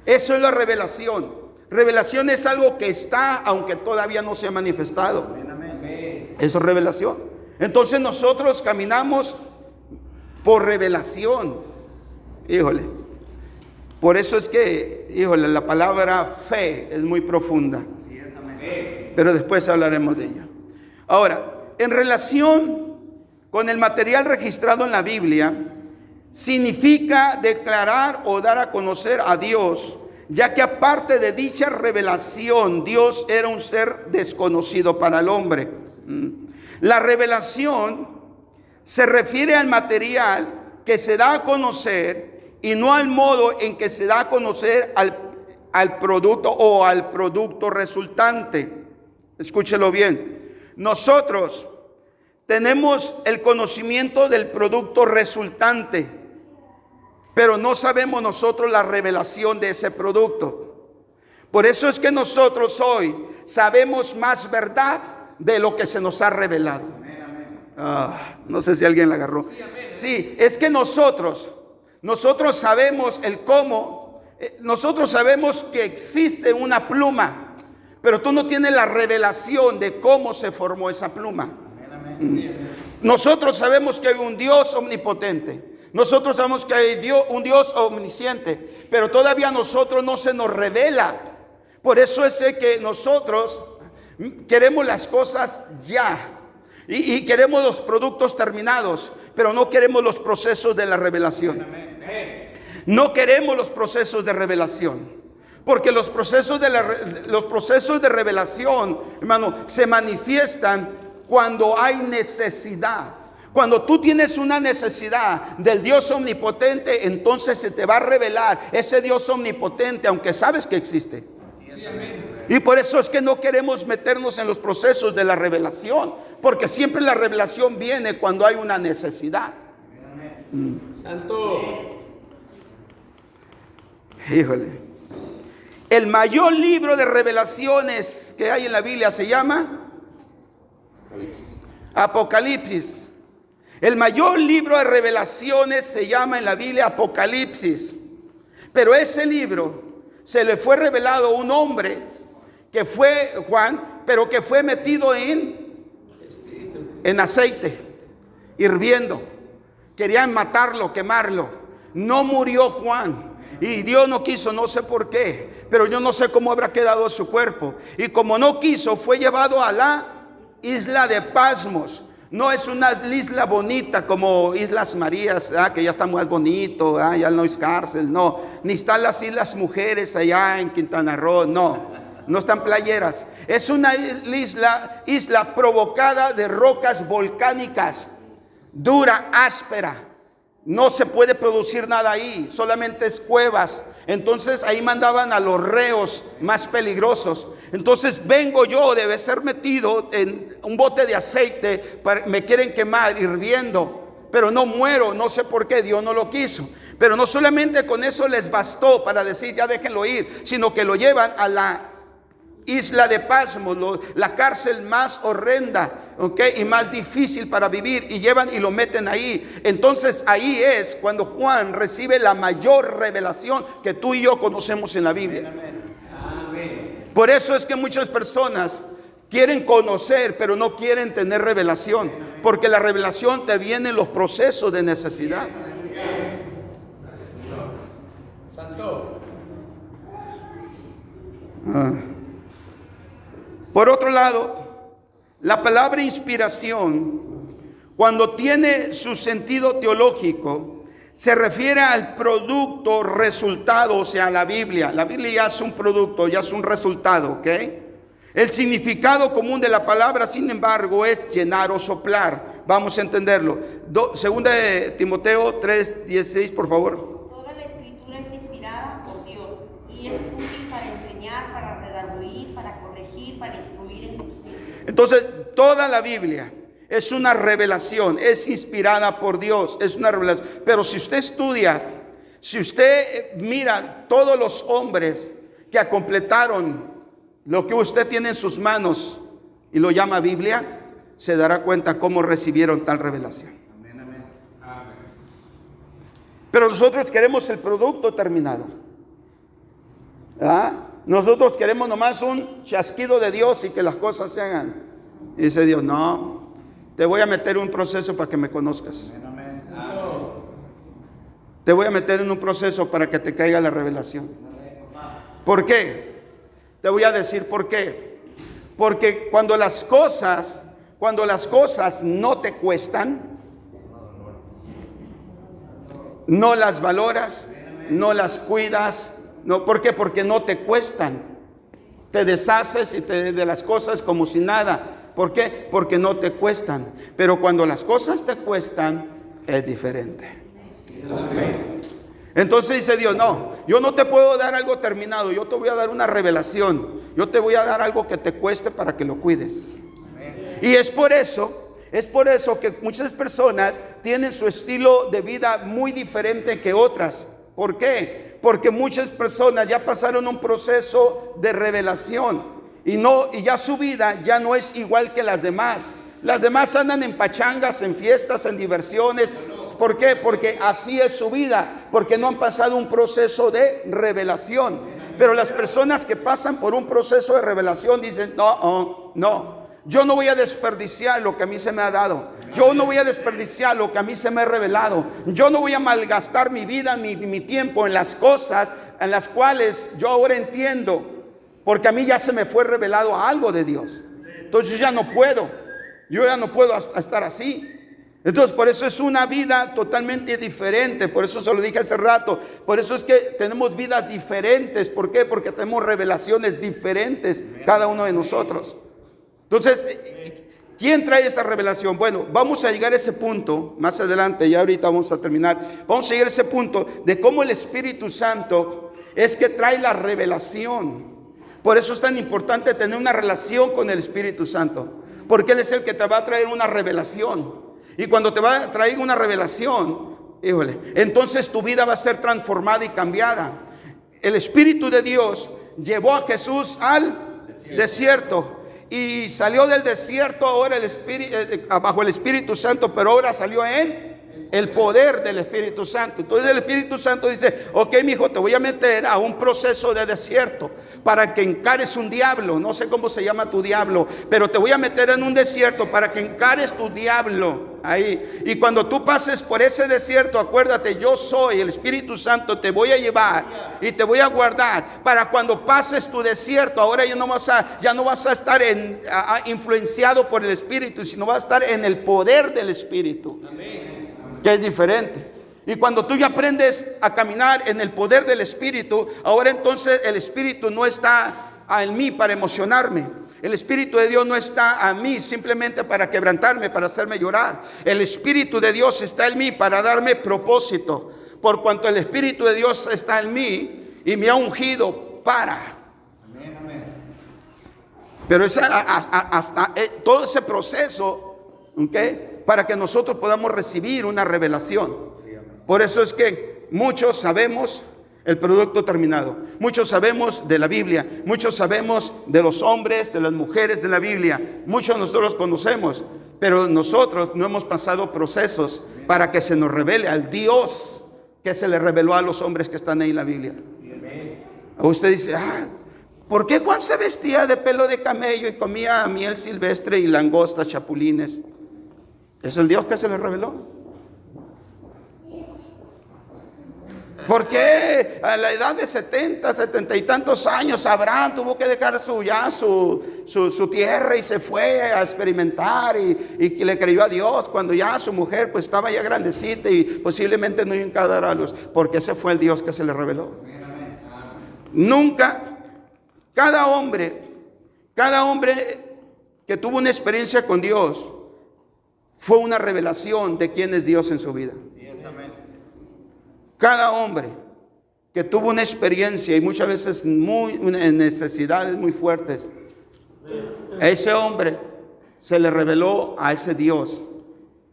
Speaker 1: Eso es la revelación. Revelación es algo que está, aunque todavía no se ha manifestado.
Speaker 5: Amén, amén.
Speaker 1: Eso es revelación. Entonces nosotros caminamos por revelación. Híjole. Por eso es que, híjole, la palabra fe es muy profunda.
Speaker 5: Sí, es amén.
Speaker 1: Pero después hablaremos de ella. Ahora, en relación con el material registrado en la Biblia, significa declarar o dar a conocer a Dios, ya que aparte de dicha revelación, Dios era un ser desconocido para el hombre. La revelación se refiere al material que se da a conocer y no al modo en que se da a conocer al producto o al producto resultante. Escúchelo bien. Nosotros tenemos el conocimiento del producto resultante, pero no sabemos nosotros la revelación de ese producto. Por eso es que nosotros hoy sabemos más verdad de lo que se nos ha revelado. No sé si alguien la agarró. Sí, es que nosotros sabemos el cómo. Nosotros sabemos que existe una pluma, pero tú no tienes la revelación de cómo se formó esa pluma. Nosotros sabemos que hay un Dios omnipotente. Nosotros sabemos que hay un Dios omnisciente, pero todavía a nosotros no se nos revela. Por eso es que nosotros queremos las cosas ya y queremos los productos terminados, pero no queremos los procesos de la revelación. No queremos los procesos de revelación, porque los procesos de revelación, hermano, se manifiestan cuando hay necesidad. Cuando tú tienes una necesidad del Dios omnipotente, entonces se te va a revelar ese Dios omnipotente, aunque sabes que existe.
Speaker 3: Sí, amén.
Speaker 1: Y por eso es que no queremos meternos en los procesos de la revelación, porque siempre la revelación viene cuando hay una necesidad.
Speaker 3: Santo.
Speaker 1: Híjole. El mayor libro de revelaciones que hay en la Biblia se llama Apocalipsis. El mayor libro de revelaciones se llama en la Biblia Apocalipsis. Pero ese libro se le fue revelado a un hombre que fue Juan, pero que fue metido en aceite, hirviendo. Querían matarlo, quemarlo. No murió Juan. Y Dios no quiso, no sé por qué, pero yo no sé cómo habrá quedado su cuerpo. Y como no quiso, fue llevado a la isla de Pasmos. No es una isla bonita como Islas Marías, que ya está más bonito, ya no es cárcel, no. Ni están las Islas Mujeres allá en Quintana Roo, no están playeras. Es una isla provocada de rocas volcánicas, dura, áspera. No se puede producir nada ahí, solamente es cuevas. Entonces ahí mandaban a los reos más peligrosos. Entonces vengo yo, debe ser metido en un bote de aceite, me quieren quemar hirviendo, pero no muero, no sé por qué, Dios no lo quiso. Pero no solamente con eso les bastó para decir ya déjenlo ir, sino que lo llevan a la isla de Pasmo, la cárcel más horrenda, ¿ok? Y más difícil para vivir, y llevan y lo meten ahí. Entonces ahí es cuando Juan recibe la mayor revelación que tú y yo conocemos en la Biblia. Por eso es que muchas personas quieren conocer, pero no quieren tener revelación, porque la revelación te viene en los procesos de necesidad.
Speaker 3: Santo.
Speaker 1: Por otro lado, la palabra inspiración, cuando tiene su sentido teológico, se refiere al producto, resultado, o sea, la Biblia. La Biblia ya es un producto, ya es un resultado, ¿ok? El significado común de la palabra, sin embargo, es llenar o soplar. Vamos a entenderlo. Segunda de Timoteo 3:16, por favor.
Speaker 4: Toda la escritura es inspirada por Dios y es útil para enseñar, para redarguir, para corregir, para instruir en justicia.
Speaker 1: Entonces, toda la Biblia es una revelación, es inspirada por Dios, es una revelación. Pero si usted estudia, si usted mira todos los hombres que completaron lo que usted tiene en sus manos y lo llama Biblia, se dará cuenta cómo recibieron tal revelación.
Speaker 5: Amén, amén.
Speaker 1: Pero nosotros queremos el producto terminado. ¿Ah? Nosotros queremos nomás un chasquido de Dios y que las cosas se hagan. Y dice Dios, no, te voy a meter en un proceso para que me conozcas.
Speaker 5: Amén, amén.
Speaker 1: Te voy a meter en un proceso para que te caiga la revelación. ¿Por qué? Te voy a decir por qué. Porque cuando las cosas no te cuestan, no las valoras, no las cuidas. No, ¿por qué? Porque no te cuestan. Te deshaces de las cosas como si nada. ¿Por qué? Porque no te cuestan. Pero cuando las cosas te cuestan, es diferente. Entonces dice Dios, no, yo no te puedo dar algo terminado, yo te voy a dar una revelación. Yo te voy a dar algo que te cueste para que lo cuides. Y es por eso que muchas personas tienen su estilo de vida muy diferente que otras. ¿Por qué? Porque muchas personas ya pasaron un proceso de revelación y ya su vida ya no es igual que las demás. Las demás andan en pachangas, en fiestas, en diversiones. ¿Por qué? Porque así es su vida, porque no han pasado un proceso de revelación. Pero las personas que pasan por un proceso de revelación dicen, no, yo no voy a desperdiciar lo que a mí se me ha dado. Yo no voy a desperdiciar lo que a mí se me ha revelado. Yo no voy a malgastar mi vida ni mi tiempo en las cosas en las cuales yo ahora entiendo, porque a mí ya se me fue revelado algo de Dios. Entonces yo ya no puedo estar así. Entonces por eso es una vida totalmente diferente. Por eso se lo dije hace rato. Por eso es que tenemos vidas diferentes. ¿Por qué? Porque tenemos revelaciones diferentes cada uno de nosotros. Entonces, ¿quién trae esa revelación? Bueno, vamos a llegar a ese punto más adelante. Ya ahorita vamos a terminar. Vamos a llegar a ese punto de cómo el Espíritu Santo es que trae la revelación. Por eso es tan importante tener una relación con el Espíritu Santo, porque Él es el que te va a traer una revelación. Y cuando te va a traer una revelación, entonces tu vida va a ser transformada y cambiada. El Espíritu de Dios llevó a Jesús al desierto. Y salió del desierto ahora bajo el Espíritu Santo, pero ahora salió en el poder del Espíritu Santo. Entonces el Espíritu Santo dice, ok, mi hijo, te voy a meter a un proceso de desierto para que encares un diablo. No sé cómo se llama tu diablo, pero te voy a meter en un desierto para que encares tu diablo ahí. Y cuando tú pases por ese desierto, acuérdate, yo soy el Espíritu Santo, te voy a llevar y te voy a guardar para cuando pases tu desierto. Ahora ya no vas a estar influenciado por el Espíritu, sino vas a estar en el poder del Espíritu. Amén. Que es diferente. Y cuando tú ya aprendes a caminar en el poder del Espíritu, ahora entonces el Espíritu no está en mí para emocionarme. El Espíritu de Dios no está a mí simplemente para quebrantarme, para hacerme llorar. El Espíritu de Dios está en mí para darme propósito. Por cuanto el Espíritu de Dios está en mí y me ha ungido para.
Speaker 5: Amén, amén.
Speaker 1: Pero hasta todo ese proceso, ¿okay? Para que nosotros podamos recibir una revelación. Por eso es que muchos sabemos, el producto terminado. Muchos sabemos de la Biblia, muchos sabemos de los hombres, de las mujeres de la Biblia, muchos nosotros los conocemos, pero nosotros no hemos pasado procesos para que se nos revele al Dios que se le reveló a los hombres que están ahí en la Biblia. Usted dice, ¿por qué Juan se vestía de pelo de camello y comía miel silvestre y langostas, chapulines? Es el Dios que se le reveló. ¿Por qué a la edad de 70 y tantos años Abraham tuvo que dejar su tierra y se fue a experimentar y le creyó a Dios cuando ya su mujer pues estaba ya grandecita y posiblemente no iba a dar a luz? Porque ese fue el Dios que se le reveló. Nunca, cada hombre que tuvo una experiencia con Dios fue una revelación de quién es Dios en su vida. Cada hombre que tuvo una experiencia y muchas veces en necesidades muy fuertes, a ese hombre se le reveló a ese Dios.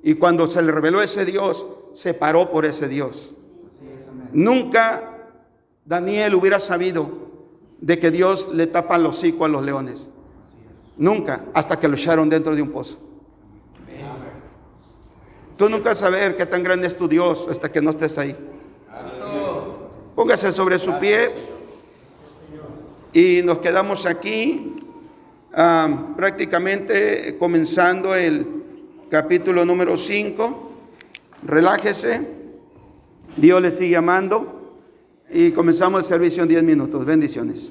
Speaker 1: Y cuando se le reveló a ese Dios, se paró por ese Dios. Nunca Daniel hubiera sabido de que Dios le tapa el hocico a los leones. Nunca, hasta que lo echaron dentro de un pozo. Tú nunca vas a saber qué tan grande es tu Dios hasta que no estés ahí. Póngase sobre su pie y nos quedamos aquí prácticamente comenzando el capítulo número 5. Relájese, Dios le sigue amando y comenzamos el servicio en 10 minutos. Bendiciones.